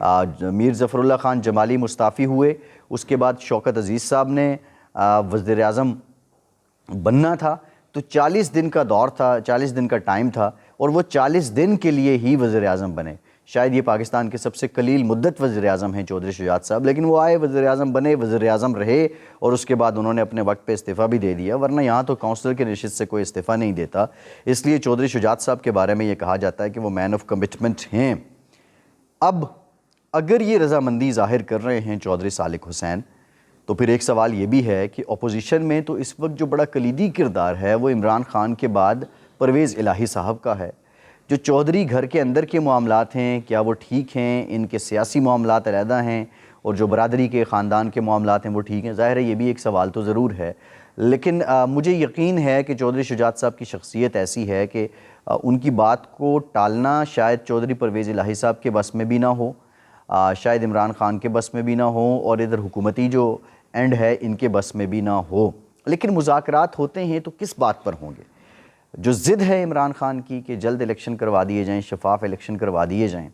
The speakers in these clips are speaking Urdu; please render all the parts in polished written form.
میر ظفر اللہ خان جمالی مستعفی ہوئے، اس کے بعد شوکت عزیز صاحب نے وزیر اعظم بننا تھا، تو 40 دن کا دور تھا، 40 دن کا ٹائم تھا، اور وہ 40 دن کے لیے ہی وزیر اعظم بنے۔ شاید یہ پاکستان کے سب سے قلیل مدت وزیر اعظم ہیں چودھری شجاعت صاحب، لیکن وہ آئے، وزیر اعظم بنے، وزیر اعظم رہے، اور اس کے بعد انہوں نے اپنے وقت پہ استعفیٰ بھی دے دیا، ورنہ یہاں تو کونسلر کی نشست سے کوئی استعفیٰ نہیں دیتا۔ اس لیے چودھری شجاعت صاحب کے بارے میں یہ کہا جاتا ہے کہ وہ مین آف کمٹمنٹ ہیں۔ اب اگر یہ رضامندی ظاہر کر رہے ہیں چودھری سالک حسین، تو پھر ایک سوال یہ بھی ہے کہ اپوزیشن میں تو اس وقت جو بڑا کلیدی کردار ہے وہ عمران خان کے بعد پرویز الہی صاحب کا ہے۔ جو چودھری گھر کے اندر کے معاملات ہیں، کیا وہ ٹھیک ہیں؟ ان کے سیاسی معاملات علیحدہ ہیں، اور جو برادری کے خاندان کے معاملات ہیں وہ ٹھیک ہیں؟ ظاہر ہے یہ بھی ایک سوال تو ضرور ہے، لیکن مجھے یقین ہے کہ چودھری شجاعت صاحب کی شخصیت ایسی ہے کہ ان کی بات کو ٹالنا شاید چودھری پرویز الہی صاحب کے بس میں بھی نہ ہو، شاید عمران خان کے بس میں بھی نہ ہو، اور ادھر حکومتی جو اینڈ ہے ان کے بس میں بھی نہ ہو۔ لیکن مذاکرات ہوتے ہیں تو کس بات پر ہوں گے؟ جو ضد ہے عمران خان کی کہ جلد الیکشن کروا دیے جائیں، شفاف الیکشن کروا دیے جائیں،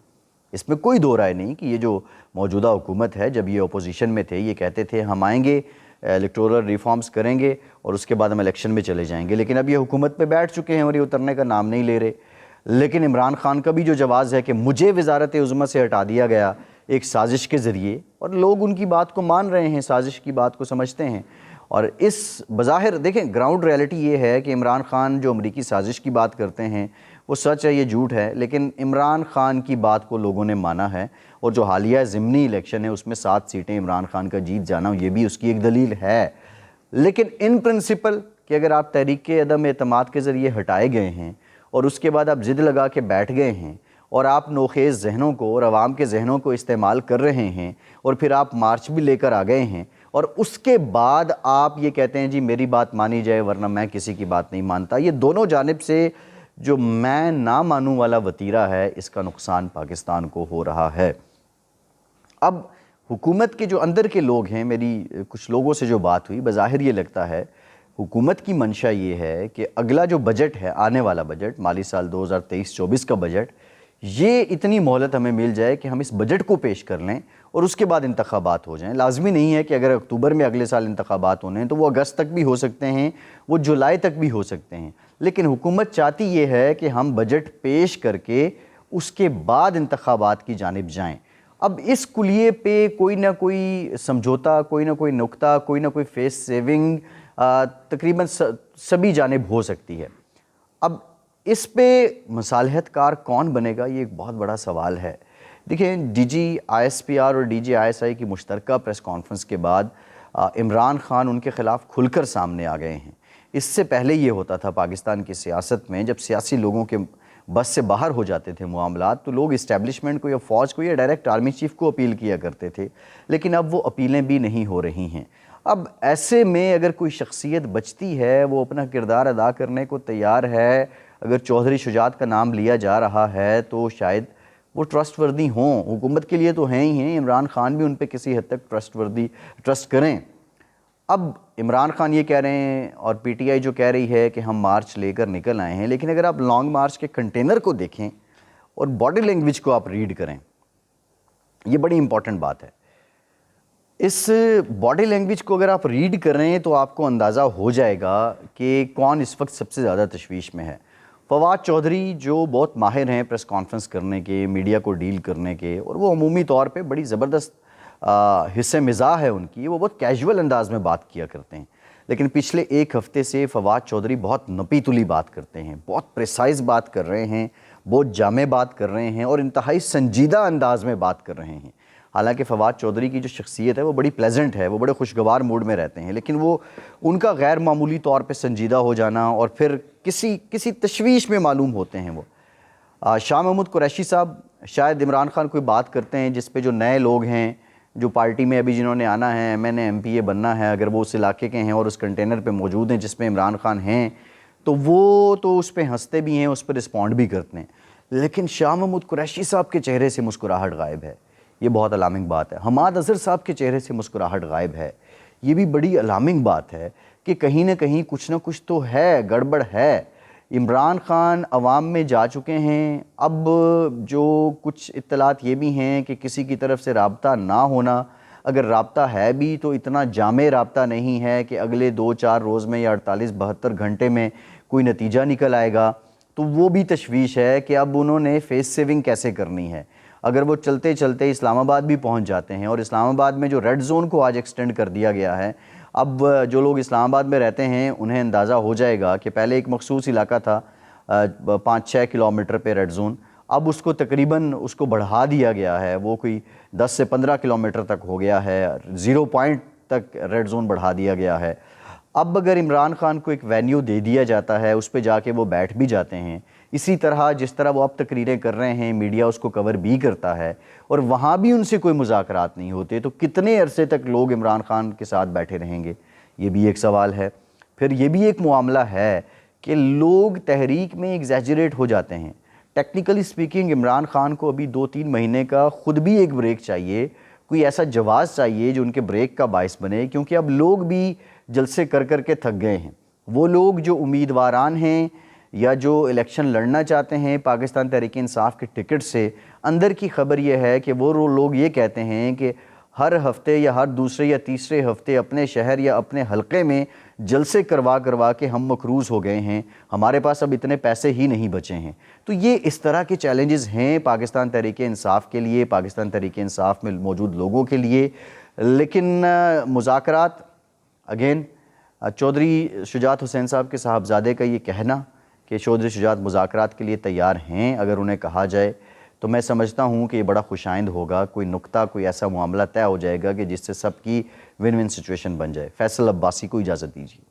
اس میں کوئی دو رائے نہیں کہ یہ جو موجودہ حکومت ہے، جب یہ اپوزیشن میں تھے یہ کہتے تھے ہم آئیں گے، الیکٹورل ریفارمز کریں گے اور اس کے بعد ہم الیکشن میں چلے جائیں گے، لیکن اب یہ حکومت پہ بیٹھ چکے ہیں اور یہ اترنے کا نام نہیں لے رہے۔ لیکن عمران خان کا بھی جو جواز ہے کہ مجھے وزارت عظمیٰ سے ہٹا دیا گیا ایک سازش کے ذریعے، اور لوگ ان کی بات کو مان رہے ہیں، سازش کی بات کو سمجھتے ہیں، اور اس بظاہر دیکھیں گراؤنڈ ریئلٹی یہ ہے کہ عمران خان جو امریکی سازش کی بات کرتے ہیں وہ سچ ہے، یہ جھوٹ ہے، لیکن عمران خان کی بات کو لوگوں نے مانا ہے، اور جو حالیہ ضمنی الیکشن ہے اس میں 7 سیٹیں عمران خان کا جیت جانا، یہ بھی اس کی ایک دلیل ہے۔ لیکن ان پرنسپل کہ اگر آپ تحریک عدم اعتماد کے ذریعے ہٹائے گئے ہیں اور اس کے بعد آپ ضد لگا کے بیٹھ گئے ہیں، اور آپ نوخیز ذہنوں کو اور عوام کے ذہنوں کو استعمال کر رہے ہیں، اور پھر آپ مارچ بھی لے کر آ گئے ہیں، اور اس کے بعد آپ یہ کہتے ہیں جی میری بات مانی جائے ورنہ میں کسی کی بات نہیں مانتا، یہ دونوں جانب سے جو میں نہ مانوں والا وتیرہ ہے، اس کا نقصان پاکستان کو ہو رہا ہے۔ اب حکومت کے جو اندر کے لوگ ہیں، میری کچھ لوگوں سے جو بات ہوئی، بظاہر یہ لگتا ہے حکومت کی منشا یہ ہے کہ اگلا جو بجٹ ہے، آنے والا بجٹ، مالی سال 2023-24 کا بجٹ، یہ اتنی مہلت ہمیں مل جائے کہ ہم اس بجٹ کو پیش کر لیں اور اس کے بعد انتخابات ہو جائیں۔ لازمی نہیں ہے کہ اگر اکتوبر میں اگلے سال انتخابات ہونے ہیں تو وہ اگست تک بھی ہو سکتے ہیں، وہ جولائی تک بھی ہو سکتے ہیں، لیکن حکومت چاہتی یہ ہے کہ ہم بجٹ پیش کر کے اس کے بعد انتخابات کی جانب جائیں۔ اب اس کلیے پہ کوئی نہ کوئی سمجھوتا، کوئی نہ کوئی نکتہ، کوئی نہ کوئی فیس سیونگ تقریباً سبھی جانب ہو سکتی ہے۔ اب اس پہ مصالحت کار کون بنے گا، یہ ایک بہت بڑا سوال ہے۔ دیکھیں D G I S P R اور D G I S I کی مشترکہ پریس کانفرنس کے بعد عمران خان ان کے خلاف کھل کر سامنے آ گئے ہیں۔ اس سے پہلے یہ ہوتا تھا پاکستان کی سیاست میں، جب سیاسی لوگوں کے بس سے باہر ہو جاتے تھے معاملات تو لوگ اسٹیبلشمنٹ کو یا فوج کو یا ڈائریکٹ آرمی چیف کو اپیل کیا کرتے تھے، لیکن اب وہ اپیلیں بھی نہیں ہو رہی ہیں۔ اب ایسے میں اگر کوئی شخصیت بچتی ہے، وہ اپنا کردار ادا کرنے کو تیار ہے، اگر چودھری شجاعت کا نام لیا جا رہا ہے تو شاید وہ ٹرسٹ وردی ہوں، حکومت کے لیے تو ہیں ہی ہیں، عمران خان بھی ان پہ کسی حد تک ٹرسٹ کریں۔ اب عمران خان یہ کہہ رہے ہیں اور پی ٹی آئی جو کہہ رہی ہے کہ ہم مارچ لے کر نکل آئے ہیں، لیکن اگر آپ لانگ مارچ کے کنٹینر کو دیکھیں اور باڈی لینگویج کو آپ ریڈ کریں، یہ بڑی امپورٹنٹ بات ہے۔ اس باڈی لینگویج کو اگر آپ ریڈ کریں تو آپ کو اندازہ ہو جائے گا کہ کون اس وقت سب سے زیادہ تشویش میں ہے۔ فواد چودھری جو بہت ماہر ہیں پریس کانفرنس کرنے کے، میڈیا کو ڈیل کرنے کے، اور وہ عمومی طور پہ بڑی زبردست حصہ مزاح ہے ان کی، وہ بہت کیجول انداز میں بات کیا کرتے ہیں، لیکن پچھلے ایک ہفتے سے فواد چودھری بہت نپی تلی بات کرتے ہیں، بہت پریسائز بات کر رہے ہیں، بہت جامع بات کر رہے ہیں، اور انتہائی سنجیدہ انداز میں بات کر رہے ہیں۔ حالانکہ فواد چودھری کی جو شخصیت ہے وہ بڑی پلیزنٹ ہے، وہ بڑے خوشگوار موڈ میں رہتے ہیں، لیکن وہ ان کا غیر معمولی طور پہ سنجیدہ ہو جانا اور پھر کسی تشویش میں معلوم ہوتے ہیں وہ۔ شاہ محمود قریشی صاحب شاید عمران خان کوئی بات کرتے ہیں جس پہ جو نئے لوگ ہیں جو پارٹی میں ابھی جنہوں نے آنا ہے، M N A M P A بننا ہے، اگر وہ اس علاقے کے ہیں اور اس کنٹینر پہ موجود ہیں جس میں عمران خان ہیں تو وہ تو اس پہ ہنستے بھی ہیں، اس پہ رسپونڈ بھی کرتے ہیں، لیکن شاہ محمود قریشی صاحب کے چہرے سے مسکراہٹ غائب ہے، یہ بہت الارمنگ بات ہے۔ حماد اظہر صاحب کے چہرے سے مسکراہٹ غائب ہے، یہ بھی بڑی الارمنگ بات ہے کہ کہیں نہ کہیں کچھ نہ کچھ تو ہے، گڑبڑ ہے۔ عمران خان عوام میں جا چکے ہیں. اب جو کچھ اطلاعات یہ بھی ہیں کہ کسی کی طرف سے رابطہ نہ ہونا، اگر رابطہ ہے بھی تو اتنا جامع رابطہ نہیں ہے کہ اگلے 2-4 روز میں یا 48-72 گھنٹے میں کوئی نتیجہ نکل آئے گا. تو وہ بھی تشویش ہے کہ اب انہوں نے فیس سیونگ کیسے کرنی ہے. اگر وہ چلتے چلتے اسلام آباد بھی پہنچ جاتے ہیں، اور اسلام آباد میں جو ریڈ زون کو آج ایکسٹینڈ کر دیا گیا ہے، اب جو لوگ اسلام آباد میں رہتے ہیں انہیں اندازہ ہو جائے گا کہ پہلے ایک مخصوص علاقہ تھا 5-6 کلومیٹر پہ ریڈ زون، اب اس کو تقریباً بڑھا دیا گیا ہے، وہ کوئی 10 سے 15 کلومیٹر تک ہو گیا ہے، 0 پوائنٹ تک ریڈ زون بڑھا دیا گیا ہے. اب اگر عمران خان کو ایک وینیو دے دیا جاتا ہے، اس پہ جا کے وہ بیٹھ بھی جاتے ہیں، اسی طرح جس طرح وہ اب تقریریں کر رہے ہیں، میڈیا اس کو کور بھی کرتا ہے، اور وہاں بھی ان سے کوئی مذاکرات نہیں ہوتے، تو کتنے عرصے تک لوگ عمران خان کے ساتھ بیٹھے رہیں گے؟ یہ بھی ایک سوال ہے. پھر یہ بھی ایک معاملہ ہے کہ لوگ تحریک میں ایگزیجریٹ ہو جاتے ہیں. ٹیکنیکلی سپیکنگ عمران خان کو ابھی 2-3 مہینے کا خود بھی ایک بریک چاہیے، کوئی ایسا جواز چاہیے جو ان کے بریک کا باعث بنے، کیونکہ اب لوگ بھی جلسے کر کر کے تھک گئے ہیں. وہ لوگ جو امیدواران ہیں یا جو الیکشن لڑنا چاہتے ہیں پاکستان تحریک انصاف کے ٹکٹ سے، اندر کی خبر یہ ہے کہ وہ لوگ یہ کہتے ہیں کہ ہر ہفتے یا ہر دوسرے یا تیسرے ہفتے اپنے شہر یا اپنے حلقے میں جلسے کروا کے ہم مقروض ہو گئے ہیں، ہمارے پاس اب اتنے پیسے ہی نہیں بچے ہیں. تو یہ اس طرح کے چیلنجز ہیں پاکستان تحریک انصاف کے لیے، پاکستان تحریک انصاف میں موجود لوگوں کے لیے. لیکن مذاکرات، اگین چودھری شجاعت حسین صاحب کے صاحبزادے کا یہ کہنا کہ چودھری شجاعت مذاکرات کے لیے تیار ہیں، اگر انہیں کہا جائے تو میں سمجھتا ہوں کہ یہ بڑا خوش آئند ہوگا. کوئی نقطہ، کوئی ایسا معاملہ طے ہو جائے گا کہ جس سے سب کی ون ون سچویشن بن جائے. فیصل عباسی کو اجازت دیجیے.